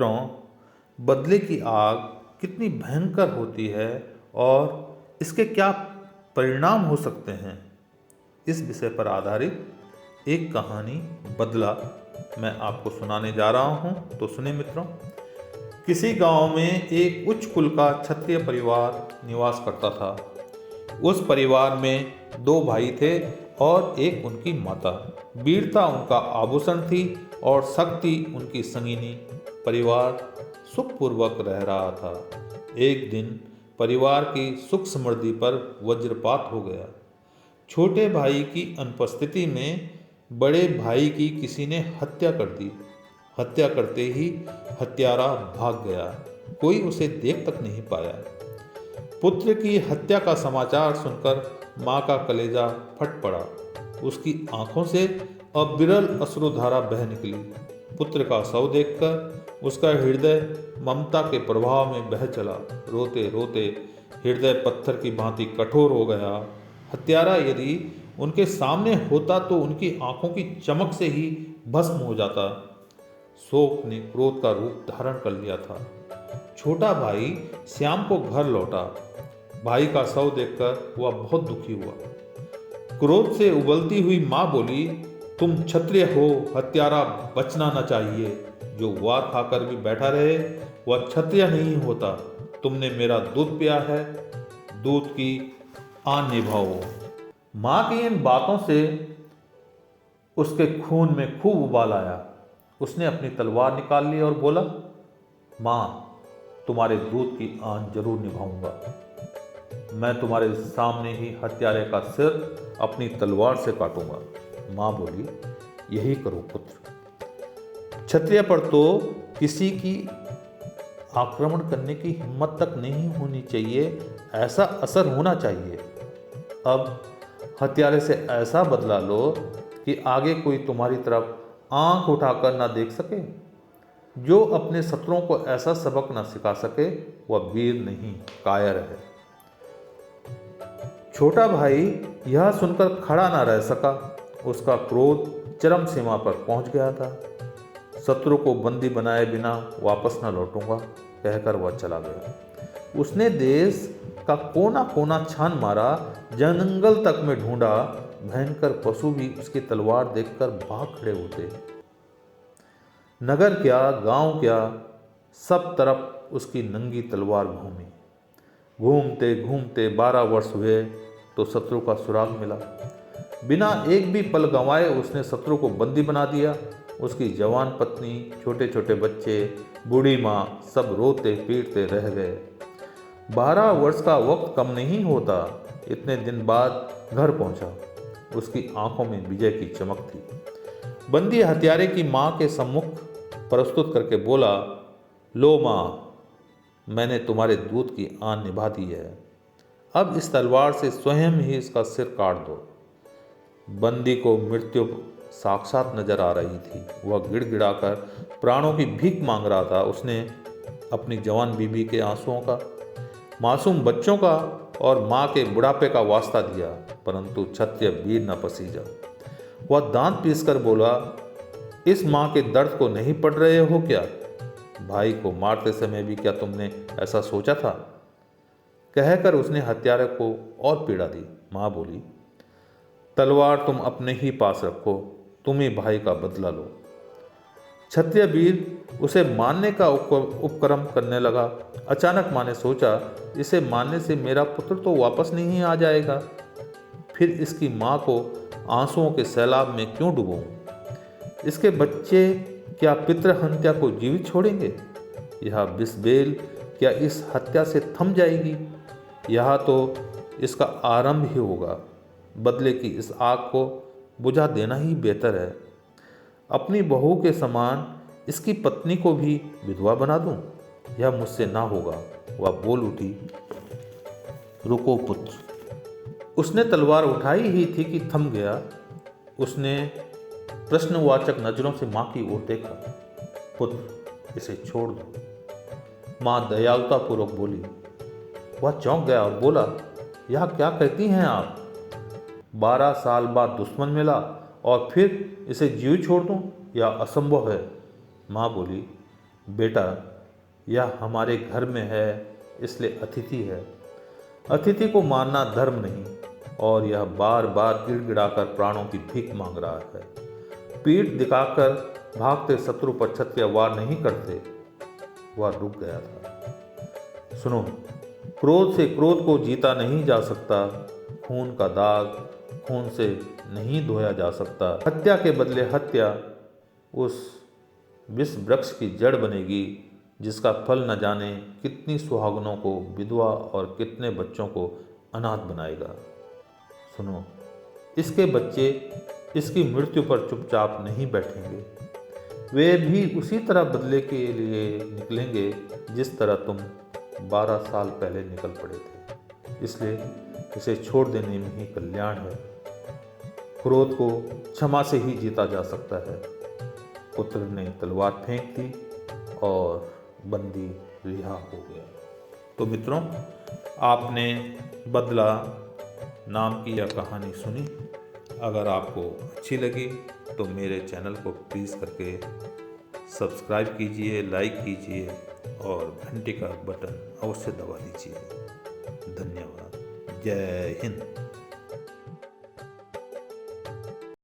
मित्रों, बदले की आग कितनी भयंकर होती है और इसके क्या परिणाम हो सकते हैं, इस विषय पर आधारित एक कहानी बदला मैं आपको सुनाने जा रहा हूँ। तो सुने मित्रों। किसी गांव में एक उच्च कुल का क्षत्रिय परिवार निवास करता था। उस परिवार में दो भाई थे और एक उनकी माता। वीरता उनका आभूषण थी और शक्ति उनकी संगिनी। परिवार सुखपूर्वक रह रहा था। एक दिन परिवार की सुख समृद्धि पर वज्रपात हो गया। छोटे भाई की अनुपस्थिति में बड़े भाई की किसी ने हत्या कर दी। हत्या करते ही हत्यारा भाग गया। कोई उसे देख तक नहीं पाया। पुत्र की हत्या का समाचार सुनकर माँ का कलेजा फट पड़ा। उसकी आंखों से अविरल अश्रुधारा बह निकली। पुत्र का शव देखकर उसका हृदय ममता के प्रभाव में बह चला। रोते रोते हृदय पत्थर की भांति कठोर हो गया। हत्यारा यदि उनके सामने होता तो उनकी आंखों की चमक से ही भस्म हो जाता। शोक ने क्रोध का रूप धारण कर लिया था। छोटा भाई श्याम को घर लौटा। भाई का शव देखकर वह बहुत दुखी हुआ। क्रोध से उबलती हुई मां बोली, तुम क्षत्रिय हो, हत्यारा बचना न चाहिए। जो वार खाकर भी बैठा रहे वह क्षत्रिय नहीं होता। तुमने मेरा दूध पिया है, दूध की आन निभाओ। मां की इन बातों से उसके खून में खूब उबाल आया। उसने अपनी तलवार निकाल ली और बोला, मां, तुम्हारे दूध की आन जरूर निभाऊंगा। मैं तुम्हारे सामने ही हत्यारे का सिर अपनी तलवार से काटूंगा। मां बोली, यही करो पुत्र। क्षत्रिय पर तो किसी की आक्रमण करने की हिम्मत तक नहीं होनी चाहिए, ऐसा असर होना चाहिए। अब हत्यारे से ऐसा बदला लो कि आगे कोई तुम्हारी तरफ आंख उठाकर ना देख सके। जो अपने शत्रुओं को ऐसा सबक ना सिखा सके वह वीर नहीं, कायर है। छोटा भाई यह सुनकर खड़ा ना रह सका। उसका क्रोध चरम सीमा पर पहुंच गया था। शत्रु को बंदी बनाए बिना वापस न लौटूंगा, कहकर वह चला गया। उसने देश का कोना कोना छान मारा, जंगल तक में ढूंढा। भयंकर पशु भी उसकी तलवार देखकर भाग खड़े होते। नगर क्या, गांव क्या, सब तरफ उसकी नंगी तलवार घूमी। घूमते घूमते 12 वर्ष हुए तो शत्रु का सुराग मिला। बिना एक भी पल गंवाए उसने शत्रु को बंदी बना दिया। उसकी जवान पत्नी, छोटे छोटे बच्चे, बूढ़ी माँ सब रोते पीटते रह गए। 12 वर्ष का वक्त कम नहीं होता। इतने दिन बाद घर पहुंचा। उसकी आंखों में विजय की चमक थी। बंदी हत्यारे की माँ के सम्मुख प्रस्तुत करके बोला, लो माँ, मैंने तुम्हारे दूध की आन निभा दी है। अब इस तलवार से स्वयं ही इसका सिर काट दो। बंदी को मृत्यु साक्षात नजर आ रही थी। वह गिड़गिड़ाकर प्राणों की भीख मांग रहा था। उसने अपनी जवान बीबी के आंसुओं का, मासूम बच्चों का और माँ के बुढ़ापे का वास्ता दिया, परंतु क्षत्रिय वीर न पसीजा। वह दांत पीसकर बोला, इस माँ के दर्द को नहीं पढ़ रहे हो क्या? भाई को मारते समय भी क्या तुमने ऐसा सोचा था? कहकर उसने हत्यारे को और पीड़ा दी। माँ बोली, तलवार तुम अपने ही पास रखो, तुम ही भाई का बदला लो। क्षत्रिय वीर उसे मारने का उपक्रम करने लगा। अचानक माँ ने सोचा, इसे मारने से मेरा पुत्र तो वापस नहीं आ जाएगा। फिर इसकी माँ को आंसुओं के सैलाब में क्यों डुबोऊं? इसके बच्चे क्या पितृहत्या को जीवित छोड़ेंगे? यह विषबेल क्या इस हत्या से थम जाएगी? यह तो इसका आरंभ ही होगा। बदले की इस आग को बुझा देना ही बेहतर है। अपनी बहू के समान इसकी पत्नी को भी विधवा बना दूं? यह मुझसे ना होगा। वह बोल उठी, रुको पुत्र। उसने तलवार उठाई ही थी कि थम गया। उसने प्रश्नवाचक नजरों से मां की ओर देखा। पुत्र, इसे छोड़ दो। मां दयालुतापूर्वक बोली। वह चौंक गया और बोला, यह क्या कहती हैं आप? 12 साल बाद दुश्मन मिला और फिर इसे जीव छोड़ दूं? यह असंभव है। मां बोली, बेटा, यह हमारे घर में है, इसलिए अतिथि है। अतिथि को मारना धर्म नहीं, और यह बार बार गिड़गिड़ाकर प्राणों की भीख मांग रहा है। पीठ दिखाकर भागते शत्रु पर क्षत्रिय वार नहीं करते। वह रुक गया था। सुनो, क्रोध से क्रोध को जीता नहीं जा सकता। खून का दाग खून से नहीं धोया जा सकता। हत्या के बदले हत्या उस विष वृक्ष की जड़ बनेगी, जिसका फल न जाने कितनी सुहागनों को विधवा और कितने बच्चों को अनाथ बनाएगा। सुनो, इसके बच्चे इसकी मृत्यु पर चुपचाप नहीं बैठेंगे। वे भी उसी तरह बदले के लिए निकलेंगे जिस तरह तुम 12 साल पहले निकल पड़े थे। इसलिए इसे छोड़ देने में ही कल्याण है। क्रोध को क्षमा से ही जीता जा सकता है। पुत्र ने तलवार फेंक दी और बंदी रिहा हो गया। तो मित्रों, आपने बदला नाम की यह कहानी सुनी। अगर आपको अच्छी लगी तो मेरे चैनल को प्लीज़ करके सब्सक्राइब कीजिए, लाइक कीजिए और घंटी का बटन अवश्य दबा दीजिए। धन्यवाद। जय हिंद।